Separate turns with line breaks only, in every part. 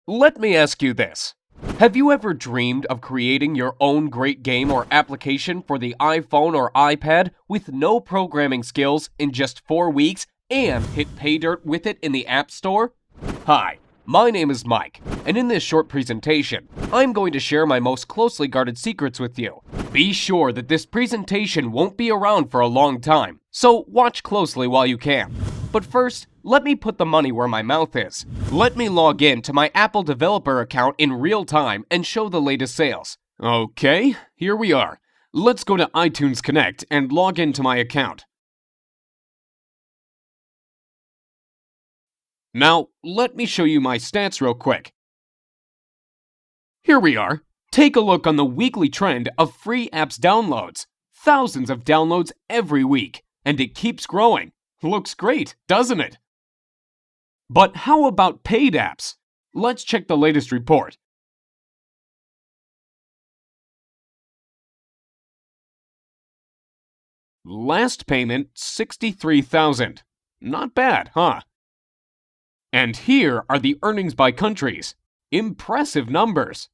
Let me ask you this. Have you ever dreamed of creating your own great game or application for the iPhone or iPad with no programming skills in just 4 weeks and hit pay dirt with it in the App Store? Hi, my name is Mike, and in this short presentation, I'm going to share my most closely guarded secrets with you. Be sure that this presentation won't be around for a long time, so watch closely while you can. But first, let me put the money where my mouth is. Let me log in to my Apple developer account in real time and show the latest sales. Okay, here we are. Let's go to iTunes Connect and log into my account. Now, let me show you my stats real quick. Here we are. Take a look on the weekly trend of free apps downloads. Thousands of downloads every week, and it keeps growing. Looks great, doesn't it? But how about paid apps? Let's check the latest report. Last payment, $63,000. Not bad, huh? And here are the earnings by countries. Impressive numbers.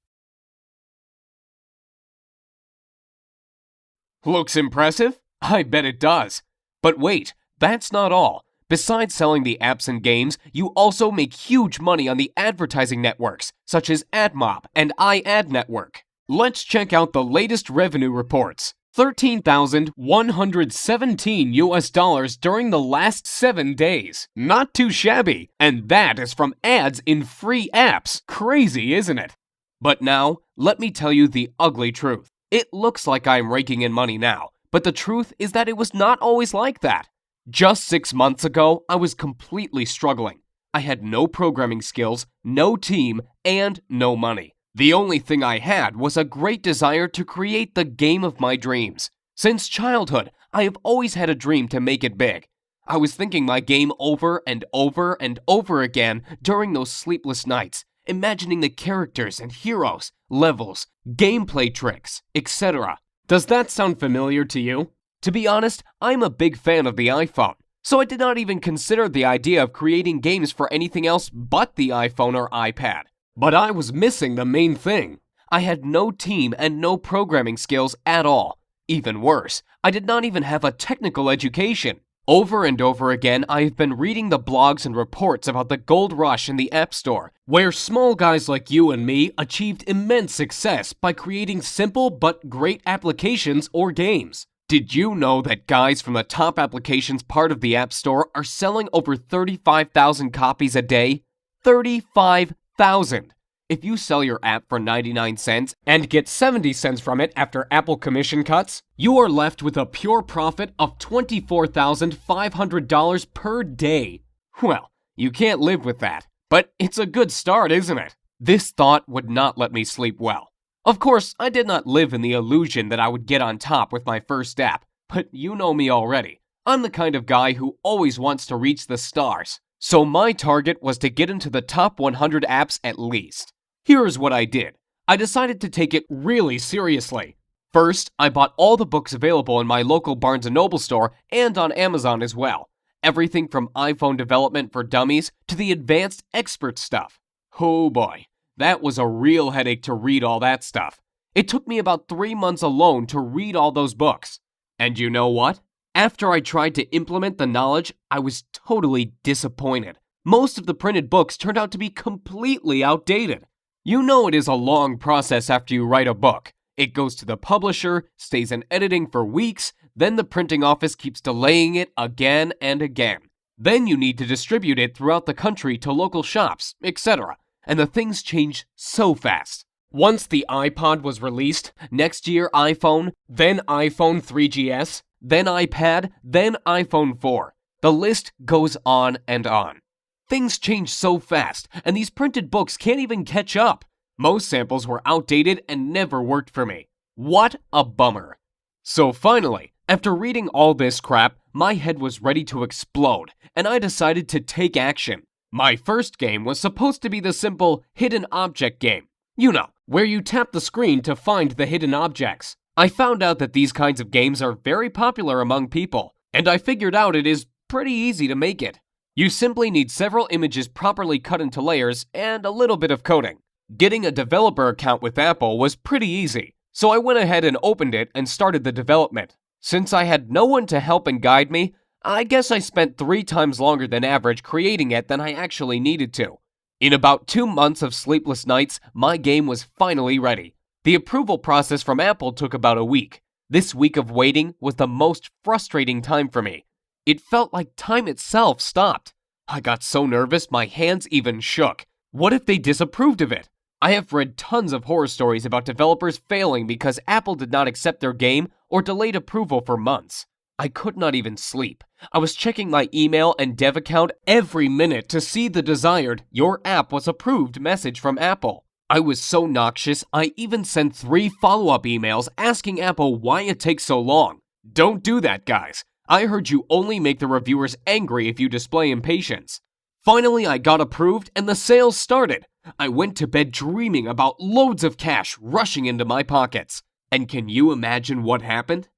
Looks impressive? I bet it does. But wait, that's not all. Besides selling the apps and games, you also make huge money on the advertising networks, such as AdMob and iAdNetwork. Let's check out the latest revenue reports. $13,117 during the last 7 days. Not too shabby, and that is from ads in free apps. Crazy, isn't it? But now, let me tell you the ugly truth. It looks like I'm raking in money now, but the truth is that it was not always like that. Just 6 months ago, I was completely struggling. I had no programming skills, no team, and no money. The only thing I had was a great desire to create the game of my dreams. Since childhood, I have always had a dream to make it big. I was thinking my game over and over and over again during those sleepless nights, imagining the characters and heroes, levels, gameplay tricks, etc. Does that sound familiar to you? To be honest, I'm a big fan of the iPhone, so I did not even consider the idea of creating games for anything else but the iPhone or iPad. But I was missing the main thing. I had no team and no programming skills at all. Even worse, I did not even have a technical education. Over and over again, I have been reading the blogs and reports about the gold rush in the App Store, where small guys like you and me achieved immense success by creating simple but great applications or games. Did you know that guys from the top applications part of the App Store are selling over 35,000 copies a day? 35,000! If you sell your app for 99 cents and get 70 cents from it after Apple commission cuts, you are left with a pure profit of $24,500 per day. Well, you can't live with that, but it's a good start, isn't it? This thought would not let me sleep well. Of course, I did not live in the illusion that I would get on top with my first app, but you know me already. I'm the kind of guy who always wants to reach the stars. So my target was to get into the top 100 apps at least. Here's what I did. I decided to take it really seriously. First, I bought all the books available in my local Barnes & Noble store and on Amazon as well. Everything from iPhone development for dummies to the advanced expert stuff. Oh boy. That was a real headache to read all that stuff. It took me about 3 months alone to read all those books. And you know what? After I tried to implement the knowledge, I was totally disappointed. Most of the printed books turned out to be completely outdated. You know it is a long process after you write a book. It goes to the publisher, stays in editing for weeks, then the printing office keeps delaying it again and again. Then you need to distribute it throughout the country to local shops, etc. And the things change so fast. Once the iPod was released, next year iPhone, then iPhone 3GS, then iPad, then iPhone 4. The list goes on and on. Things change so fast, and these printed books can't even catch up. Most samples were outdated and never worked for me. What a bummer. So finally, after reading all this crap, my head was ready to explode, and I decided to take action. My first game was supposed to be the simple hidden object game. You know, where you tap the screen to find the hidden objects. I found out that these kinds of games are very popular among people, and I figured out it is pretty easy to make it. You simply need several images properly cut into layers and a little bit of coding. Getting a developer account with Apple was pretty easy, so I went ahead and opened it and started the development. Since I had no one to help and guide me, I guess I spent 3 times longer than average creating it than I actually needed to. In about 2 months of sleepless nights, my game was finally ready. The approval process from Apple took about a week. This week of waiting was the most frustrating time for me. It felt like time itself stopped. I got so nervous my hands even shook. What if they disapproved of it? I have read tons of horror stories about developers failing because Apple did not accept their game or delayed approval for months. I could not even sleep. I was checking my email and dev account every minute to see the desired "Your app was approved" message from Apple. I was so noxious, I even sent 3 follow-up emails asking Apple why it takes so long. Don't do that, guys. I heard you only make the reviewers angry if you display impatience. Finally, I got approved and the sales started. I went to bed dreaming about loads of cash rushing into my pockets. And can you imagine what happened?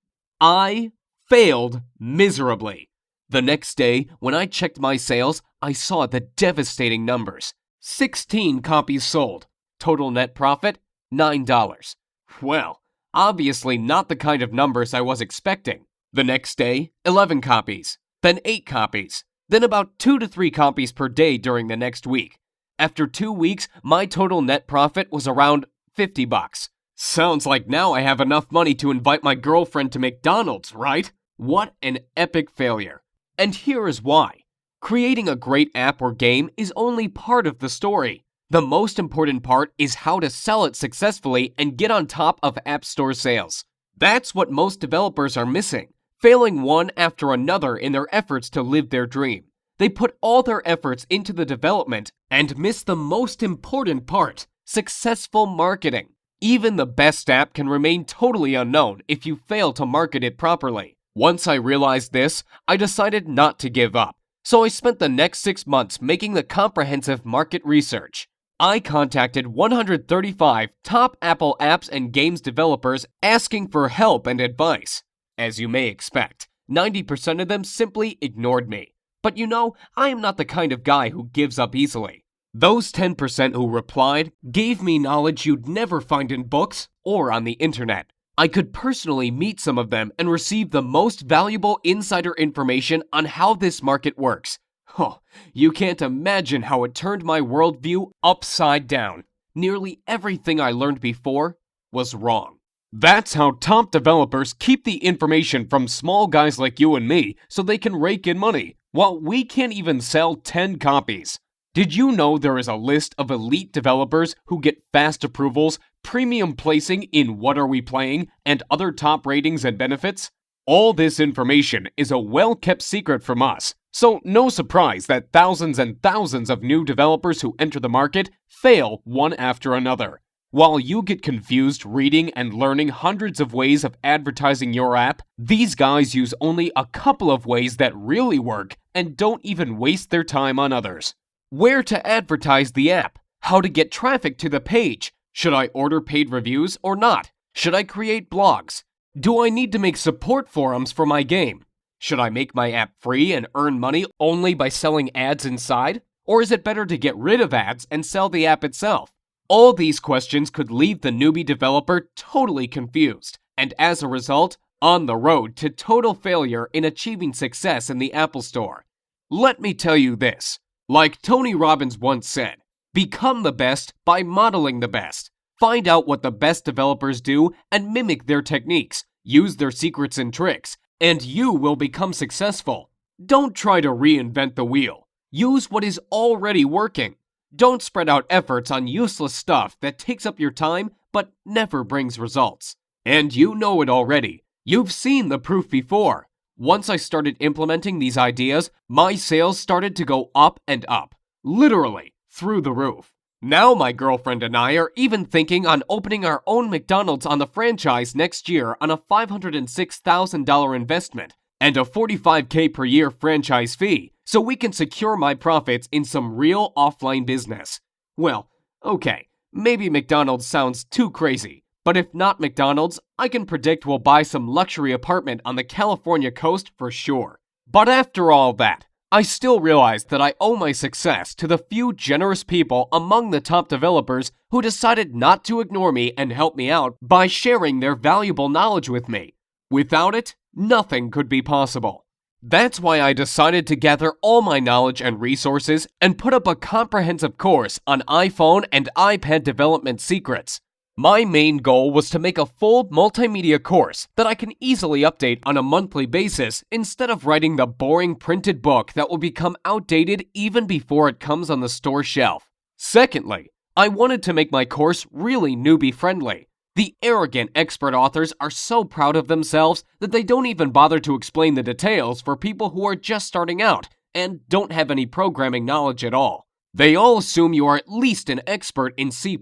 I failed miserably. The next day, when I checked my sales, I saw the devastating numbers. 16 copies sold. Total net profit, $9. Well, obviously not the kind of numbers I was expecting. The next day, 11 copies, then 8 copies, then about 2 to 3 copies per day during the next week. After 2 weeks, my total net profit was around $50. Sounds like now I have enough money to invite my girlfriend to McDonald's, right? What an epic failure. And here is why. Creating a great app or game is only part of the story. The most important part is how to sell it successfully and get on top of App Store sales. That's what most developers are missing, failing one after another in their efforts to live their dream. They put all their efforts into the development and miss the most important part, successful marketing. Even the best app can remain totally unknown if you fail to market it properly. Once I realized this, I decided not to give up. So I spent the next 6 months making the comprehensive market research. I contacted 135 top Apple apps and games developers asking for help and advice. As you may expect, 90% of them simply ignored me. But you know, I am not the kind of guy who gives up easily. Those 10% who replied gave me knowledge you'd never find in books or on the internet. I could personally meet some of them and receive the most valuable insider information on how this market works. Oh, you can't imagine how it turned my worldview upside down. Nearly everything I learned before was wrong. That's how top developers keep the information from small guys like you and me so they can rake in money, while we can't even sell 10 copies. Did you know there is a list of elite developers who get fast approvals, premium placing in What Are We Playing, and other top ratings and benefits? All this information is a well-kept secret from us, so no surprise that thousands and thousands of new developers who enter the market fail one after another. While you get confused reading and learning hundreds of ways of advertising your app, these guys use only a couple of ways that really work and don't even waste their time on others. Where to advertise the app? How to get traffic to the page? Should I order paid reviews or not? Should I create blogs? Do I need to make support forums for my game? Should I make my app free and earn money only by selling ads inside? Or is it better to get rid of ads and sell the app itself? All these questions could leave the newbie developer totally confused, and as a result, on the road to total failure in achieving success in the Apple Store. Let me tell you this. Like Tony Robbins once said, become the best by modeling the best. Find out what the best developers do and mimic their techniques. Use their secrets and tricks, and you will become successful. Don't try to reinvent the wheel. Use what is already working. Don't spread out efforts on useless stuff that takes up your time but never brings results. And you know it already. You've seen the proof before. Once I started implementing these ideas, my sales started to go up and up. Literally, through the roof. Now my girlfriend and I are even thinking on opening our own McDonald's on the franchise next year on a $506,000 investment and a $45K per year franchise fee, so we can secure my profits in some real offline business. Well, okay, maybe McDonald's sounds too crazy, but if not McDonald's, I can predict we'll buy some luxury apartment on the California coast for sure. But after all that, I still realize that I owe my success to the few generous people among the top developers who decided not to ignore me and help me out by sharing their valuable knowledge with me. Without it, nothing could be possible. That's why I decided to gather all my knowledge and resources and put up a comprehensive course on iPhone and iPad development secrets. My main goal was to make a full multimedia course that I can easily update on a monthly basis instead of writing the boring printed book that will become outdated even before it comes on the store shelf. Secondly, I wanted to make my course really newbie-friendly. The arrogant expert authors are so proud of themselves that they don't even bother to explain the details for people who are just starting out and don't have any programming knowledge at all. They all assume you are at least an expert in C++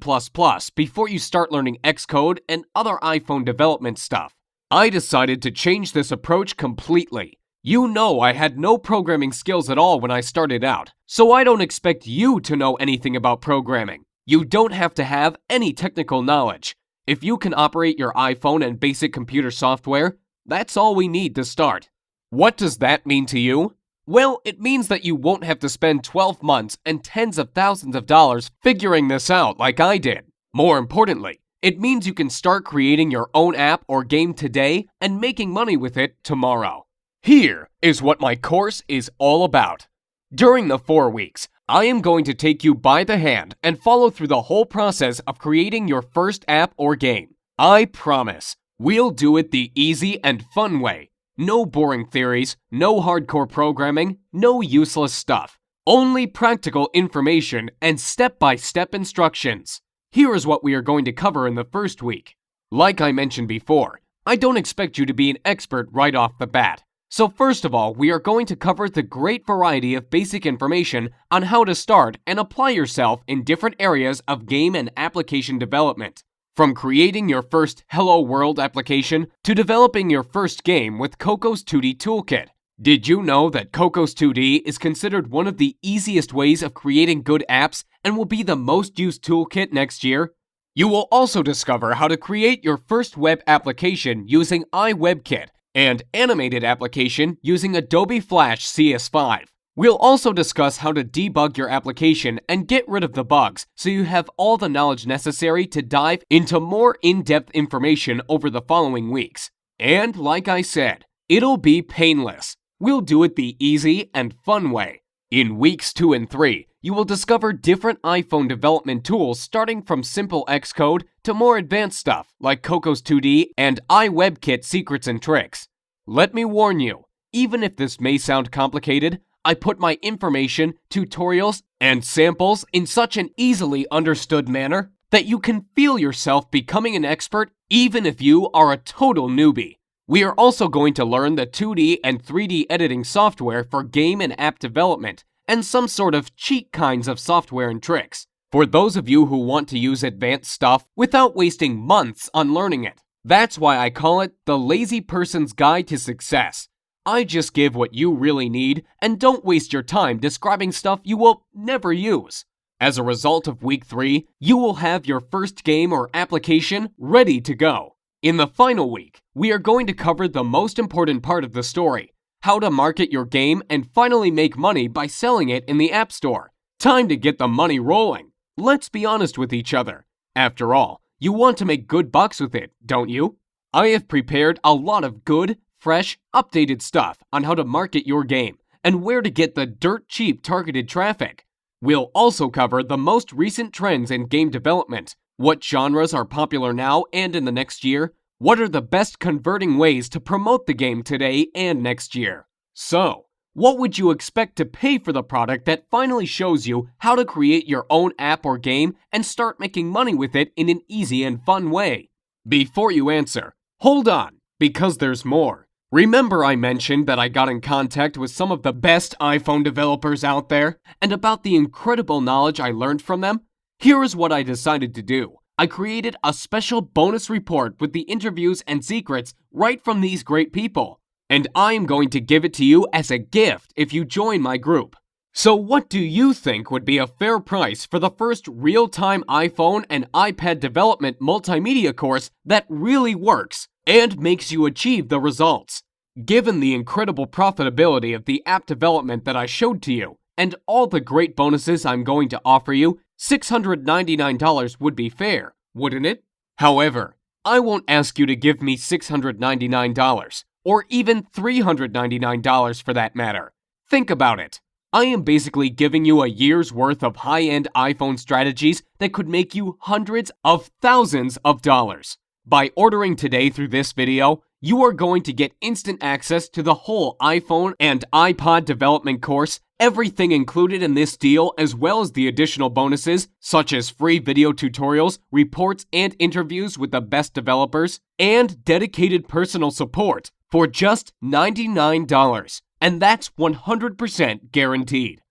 before you start learning Xcode and other iPhone development stuff. I decided to change this approach completely. You know I had no programming skills at all when I started out, so I don't expect you to know anything about programming. You don't have to have any technical knowledge. If you can operate your iPhone and basic computer software, that's all we need to start. What does that mean to you? Well, it means that you won't have to spend 12 months and tens of thousands of dollars figuring this out like I did. More importantly, it means you can start creating your own app or game today and making money with it tomorrow. Here is what my course is all about. During the 4 weeks, I am going to take you by the hand and follow through the whole process of creating your first app or game. I promise, we'll do it the easy and fun way. No boring theories, no hardcore programming, no useless stuff. Only practical information and step-by-step instructions. Here is what we are going to cover in the first week. Like I mentioned before, I don't expect you to be an expert right off the bat. So first of all, we are going to cover the great variety of basic information on how to start and apply yourself in different areas of game and application development. From creating your first Hello World application to developing your first game with Cocos 2D Toolkit. Did you know that Cocos 2D is considered one of the easiest ways of creating good apps and will be the most used toolkit next year? You will also discover how to create your first web application using iWebKit and animated application using Adobe Flash CS5. We'll also discuss how to debug your application and get rid of the bugs so you have all the knowledge necessary to dive into more in-depth information over the following weeks. And like I said, it'll be painless. We'll do it the easy and fun way. In weeks 2 and 3, you will discover different iPhone development tools starting from simple Xcode to more advanced stuff like Cocos 2D and iWebKit secrets and tricks. Let me warn you, even if this may sound complicated, I put my information, tutorials, and samples in such an easily understood manner that you can feel yourself becoming an expert even if you are a total newbie. We are also going to learn the 2D and 3D editing software for game and app development, and some sort of cheat kinds of software and tricks, for those of you who want to use advanced stuff without wasting months on learning it. That's why I call it the Lazy Person's Guide to Success. I just give what you really need and don't waste your time describing stuff you will never use. As a result of week 3, you will have your first game or application ready to go. In the final week, we are going to cover the most important part of the story, how to market your game and finally make money by selling it in the App Store. Time to get the money rolling. Let's be honest with each other. After all, you want to make good bucks with it, don't you? I have prepared a lot of good, fresh, updated stuff on how to market your game and where to get the dirt cheap targeted traffic. We'll also cover the most recent trends in game development, what genres are popular now and in the next year, what are the best converting ways to promote the game today and next year. So, what would you expect to pay for the product that finally shows you how to create your own app or game and start making money with it in an easy and fun way? Before you answer, hold on, because there's more. Remember I mentioned that I got in contact with some of the best iPhone developers out there and about the incredible knowledge I learned from them? Here is what I decided to do. I created a special bonus report with the interviews and secrets right from these great people. And I am going to give it to you as a gift if you join my group. So what do you think would be a fair price for the first real-time iPhone and iPad development multimedia course that really works and makes you achieve the results? Given the incredible profitability of the app development that I showed to you, and all the great bonuses I'm going to offer you, $699 would be fair, wouldn't it? However, I won't ask you to give me $699, or even $399 for that matter. Think about it. I am basically giving you a year's worth of high-end iPhone strategies that could make you hundreds of thousands of dollars. By ordering today through this video, you are going to get instant access to the whole iPhone and iPod development course, everything included in this deal, as well as the additional bonuses such as free video tutorials, reports, and interviews with the best developers, and dedicated personal support for just $99. And that's 100% guaranteed.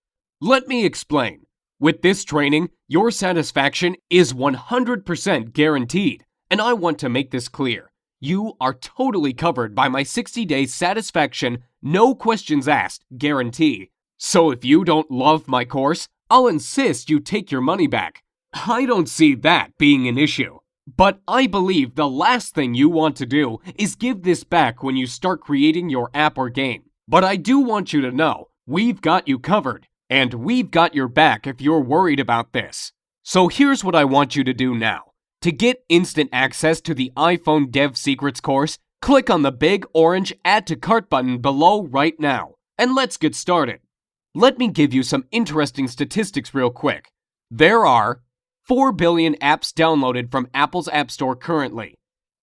Let me explain. With this training, your satisfaction is 100% guaranteed, and I want to make this clear. You are totally covered by my 60-day satisfaction, no questions asked guarantee. So if you don't love my course, I'll insist you take your money back. I don't see that being an issue. But I believe the last thing you want to do is give this back when you start creating your app or game. But I do want you to know, we've got you covered, and we've got your back if you're worried about this. So here's what I want you to do now. To get instant access to the iPhone Dev Secrets course, click on the big orange Add to Cart button below right now, and let's get started. Let me give you some interesting statistics real quick. There are 4 billion apps downloaded from Apple's App Store currently.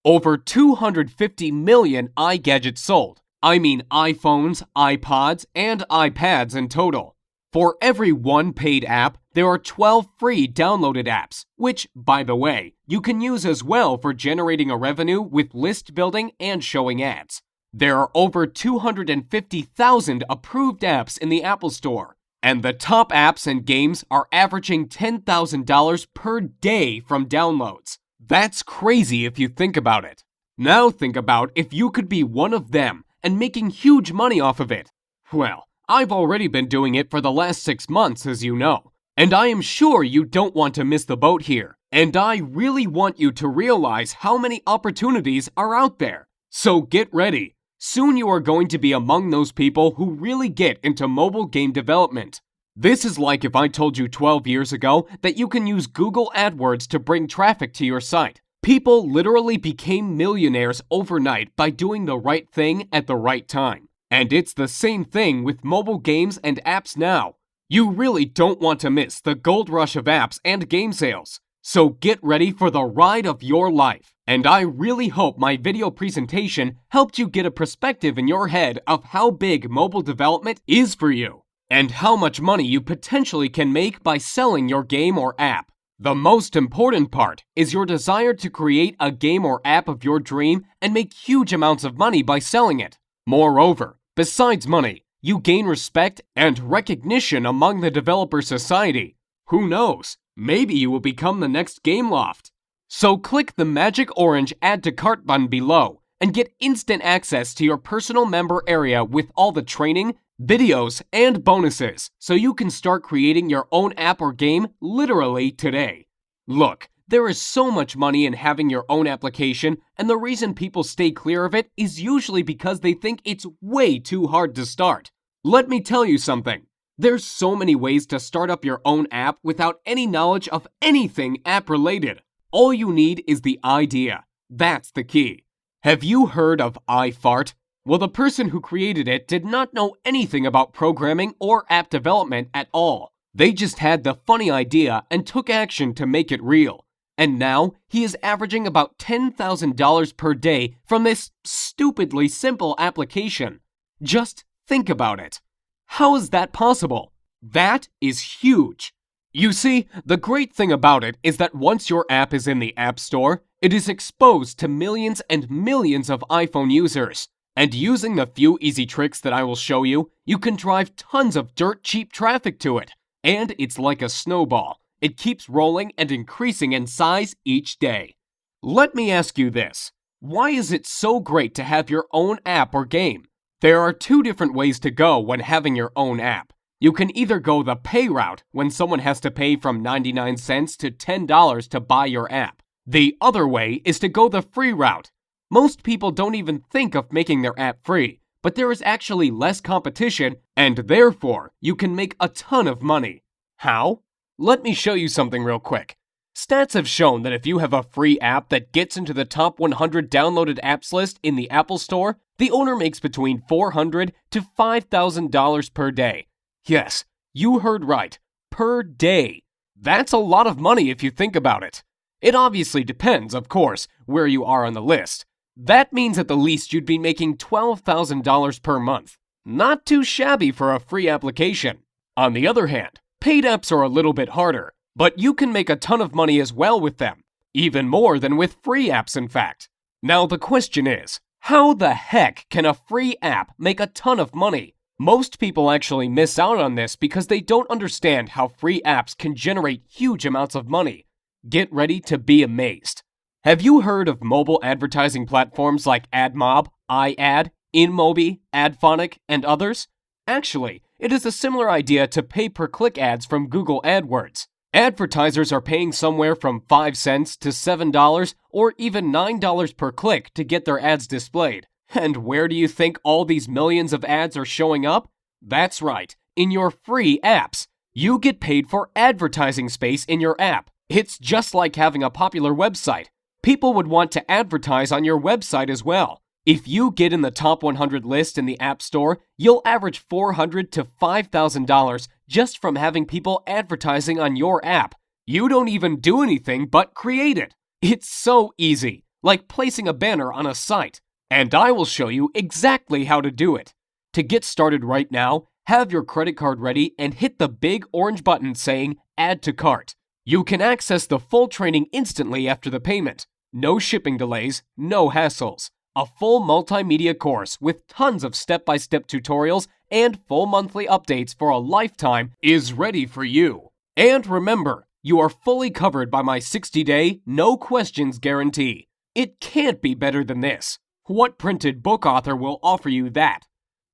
Over 250 million iGadgets sold. I mean iPhones, iPods, and iPads in total. For every one paid app, there are 12 free downloaded apps, which, by the way, you can use as well for generating a revenue with list building and showing ads. There are over 250,000 approved apps in the Apple Store, and the top apps and games are averaging $10,000 per day from downloads. That's crazy if you think about it. Now think about if you could be one of them and making huge money off of it. Well, I've already been doing it for the last 6 months, as you know. And I am sure you don't want to miss the boat here. And I really want you to realize how many opportunities are out there. So get ready. Soon you are going to be among those people who really get into mobile game development. This is like if I told you 12 years ago that you can use Google AdWords to bring traffic to your site. People literally became millionaires overnight by doing the right thing at the right time. And it's the same thing with mobile games and apps now. You really don't want to miss the gold rush of apps and game sales. So get ready for the ride of your life. And I really hope my video presentation helped you get a perspective in your head of how big mobile development is for you, and how much money you potentially can make by selling your game or app. The most important part is your desire to create a game or app of your dream and make huge amounts of money by selling it. Moreover, besides money, you gain respect and recognition among the developer society. Who knows? Maybe you will become the next Gameloft. So click the magic orange Add to Cart button below and get instant access to your personal member area with all the training, videos, and bonuses so you can start creating your own app or game literally today. Look, there is so much money in having your own application, and the reason people stay clear of it is usually because they think it's way too hard to start. Let me tell you something. There's so many ways to start up your own app without any knowledge of anything app-related. All you need is the idea. That's the key. Have you heard of iFart? Well, the person who created it did not know anything about programming or app development at all. They just had the funny idea and took action to make it real. And now, he is averaging about $10,000 per day from this stupidly simple application. Just think about it. How is that possible? That is huge. You see, the great thing about it is that once your app is in the App Store, it is exposed to millions and millions of iPhone users. And using the few easy tricks that I will show you, you can drive tons of dirt cheap traffic to it. And it's like a snowball. It keeps rolling and increasing in size each day. Let me ask you this. Why is it so great to have your own app or game? There are 2 different ways to go when having your own app. You can either go the pay route, when someone has to pay from 99 cents to $10 to buy your app. The other way is to go the free route. Most people don't even think of making their app free, but there is actually less competition, and therefore you can make a ton of money. How? Let me show you something real quick. Stats have shown that if you have a free app that gets into the top 100 downloaded apps list in the Apple Store, the owner makes between $400 to $5,000 per day. Yes, you heard right, per day. That's a lot of money if you think about it. It obviously depends, of course, where you are on the list. That means at the least you'd be making $12,000 per month. Not too shabby for a free application. On the other hand, paid apps are a little bit harder, but you can make a ton of money as well with them. Even more than with free apps, in fact. Now the question is, how the heck can a free app make a ton of money? Most people actually miss out on this because they don't understand how free apps can generate huge amounts of money. Get ready to be amazed. Have you heard of mobile advertising platforms like AdMob, iAd, InMobi, AdPhonic, and others? Actually, it is a similar idea to pay-per-click ads from Google AdWords. Advertisers are paying somewhere from 5 cents to $7 or even $9 per click to get their ads displayed. And where do you think all these millions of ads are showing up? That's right, in your free apps. You get paid for advertising space in your app. It's just like having a popular website. People would want to advertise on your website as well. If you get in the top 100 list in the App Store, you'll average $400 to $5,000 just from having people advertising on your app. You don't even do anything but create it. It's so easy, like placing a banner on a site. And I will show you exactly how to do it. To get started right now, have your credit card ready and hit the big orange button saying Add to Cart. You can access the full training instantly after the payment. No shipping delays, no hassles. A full multimedia course with tons of step-by-step tutorials and full monthly updates for a lifetime is ready for you. And remember, you are fully covered by my 60-day, no questions guarantee. It can't be better than this. What printed book author will offer you that?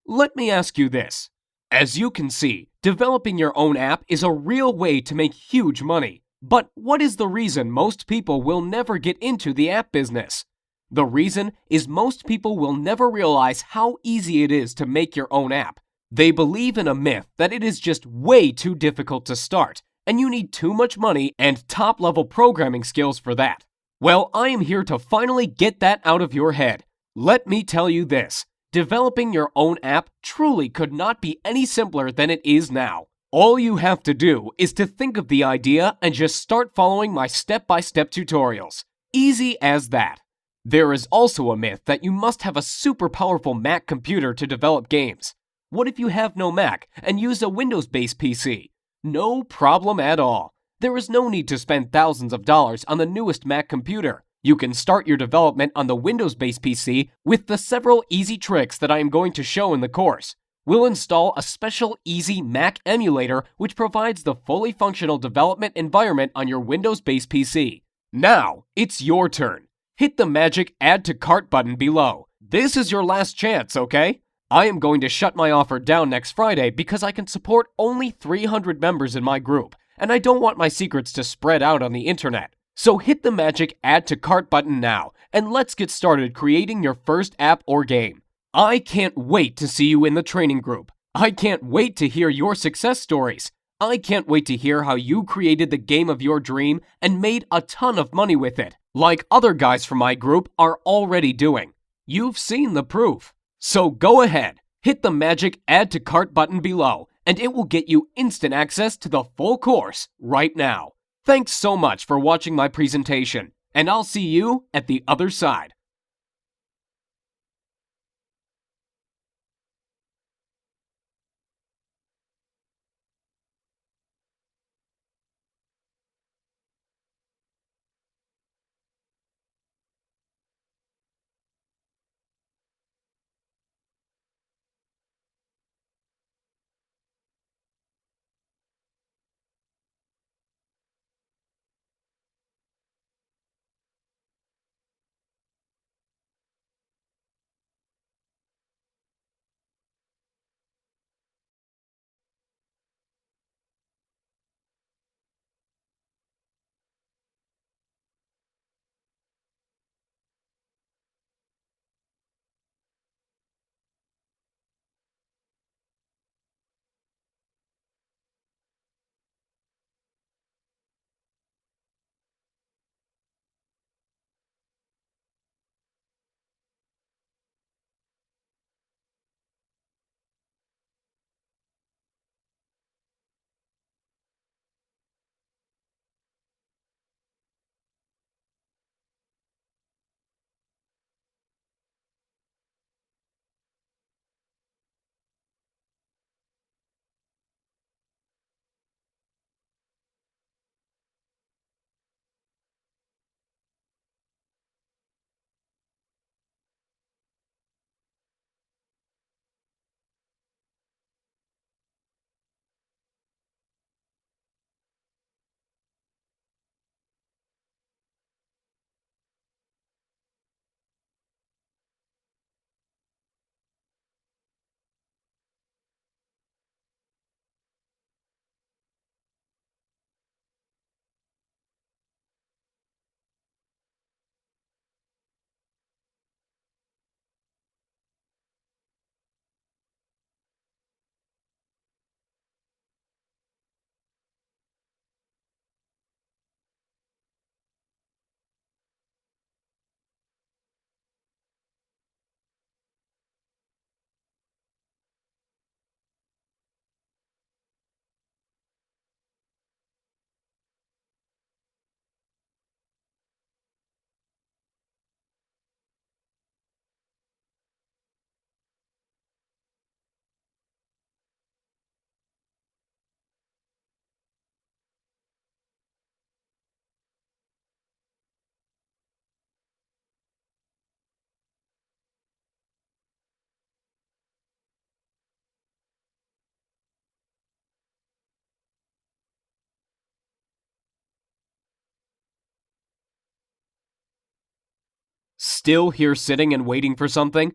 Let me ask you this. As you can see, developing your own app is a real way to make huge money. But what is the reason most people will never get into the app business? The reason is most people will never realize how easy it is to make your own app. They believe in a myth that it is just way too difficult to start, and you need too much money and top-level programming skills for that. Well, I am here to finally get that out of your head. Let me tell you this. Developing your own app truly could not be any simpler than it is now. All you have to do is to think of the idea and just start following my step-by-step tutorials. Easy as that. There is also a myth that you must have a super powerful Mac computer to develop games. What if you have no Mac and use a Windows-based PC? No problem at all. There is no need to spend thousands of dollars on the newest Mac computer. You can start your development on the Windows-based PC with the several easy tricks that I am going to show in the course. We'll install a special easy Mac emulator which provides the fully functional development environment on your Windows-based PC. Now, it's your turn. Hit the magic Add to Cart button below. This is your last chance, okay? I am going to shut my offer down next Friday because I can support only 300 members in my group, and I don't want my secrets to spread out on the internet. So hit the magic Add to Cart button now, and let's get started creating your first app or game. I can't wait to see you in the training group. I can't wait to hear your success stories. I can't wait to hear how you created the game of your dream and made a ton of money with it, like other guys from my group are already doing. You've seen the proof. So go ahead, hit the magic Add to Cart button below, and it will get you instant access to the full course right now. Thanks so much for watching my presentation, and I'll see you at the other side. Still here sitting and waiting for something?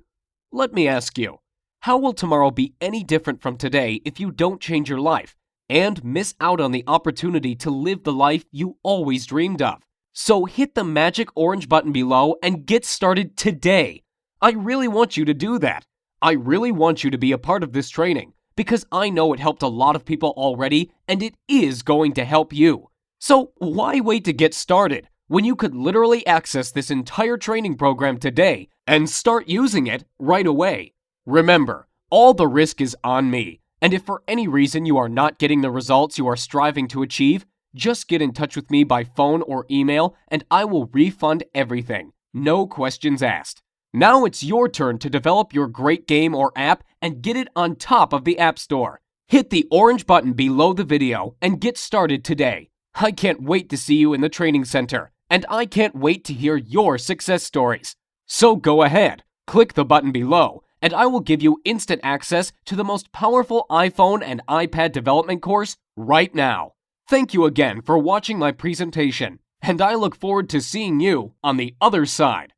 Let me ask you, how will tomorrow be any different from today if you don't change your life and miss out on the opportunity to live the life you always dreamed of? So hit the magic orange button below and get started today. I really want you to do that. I really want you to be a part of this training because I know it helped a lot of people already and it is going to help you. So why wait to get started when you could literally access this entire training program today and start using it right away? Remember, all the risk is on me, and if for any reason you are not getting the results you are striving to achieve, just get in touch with me by phone or email and I will refund everything. No questions asked. Now it's your turn to develop your great game or app and get it on top of the App Store. Hit the orange button below the video and get started today. I can't wait to see you in the training center, and I can't wait to hear your success stories. So go ahead, click the button below, and I will give you instant access to the most powerful iPhone and iPad development course right now. Thank you again for watching my presentation, and I look forward to seeing you on the other side.